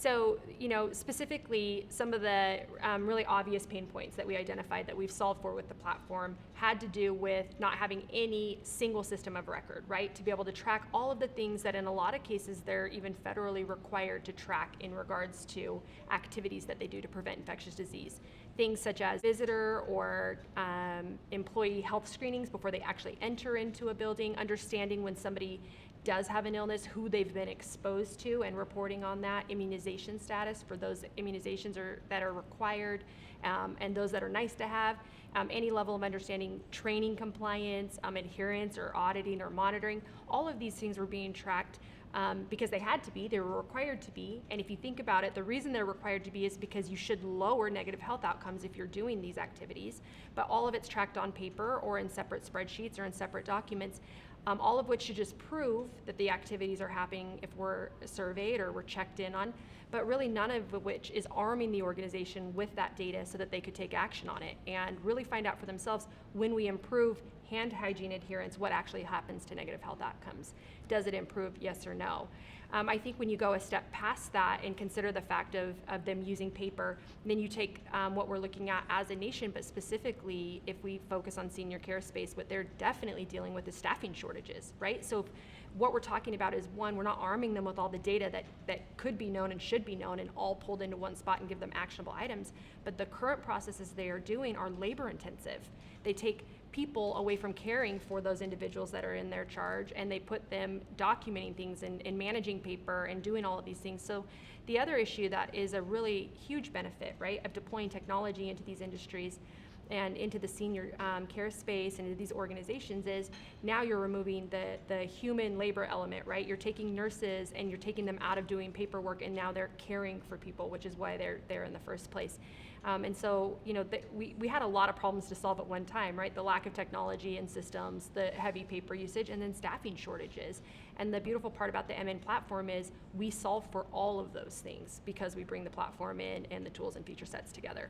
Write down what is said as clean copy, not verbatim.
So, specifically, some of the really obvious pain points that we identified that we've solved for with the platform had to do with not having any single system of record, right? To be able to track all of the things that in a lot of cases they're even federally required to track in regards to activities that they do to prevent infectious disease. Things such as visitor or employee health screenings before they actually enter into a building, understanding when somebody does have an illness, who they've been exposed to, and reporting on that, immunization status for those immunizations that are required, and those that are nice to have, any level of understanding training compliance, adherence or auditing or monitoring. All of these things were being tracked because they had to be, they were required to be. And if you think about it, the reason they're required to be is because you should lower negative health outcomes if you're doing these activities, but all of it's tracked on paper or in separate spreadsheets or in separate documents. All of which should just prove that the activities are happening if we're surveyed or we're checked in on, but really none of which is arming the organization with that data so that they could take action on it and really find out for themselves when we improve hand hygiene adherence, what actually happens to negative health outcomes. Does it improve, yes or no? I think when you go a step past that and consider the fact of them using paper, then you take what we're looking at as a nation, but specifically if we focus on senior care space, what they're definitely dealing with is staffing shortages, right? So what we're talking about is, one, we're not arming them with all the data that could be known and should be known and all pulled into one spot and give them actionable items, but the current processes they are doing are labor intensive. They take people away from caring for those individuals that are in their charge, and they put them documenting things and managing paper and doing all of these things. So the other issue that is a really huge benefit, right, of deploying technology into these industries and into the senior care space and into these organizations is now you're removing the human labor element, right? You're taking nurses and you're taking them out of doing paperwork, and now they're caring for people, which is why they're there in the first place. And so, we had a lot of problems to solve at one time, right? The lack of technology and systems, the heavy paper usage, and then staffing shortages. And the beautiful part about the MN platform is we solve for all of those things because we bring the platform in and the tools and feature sets together.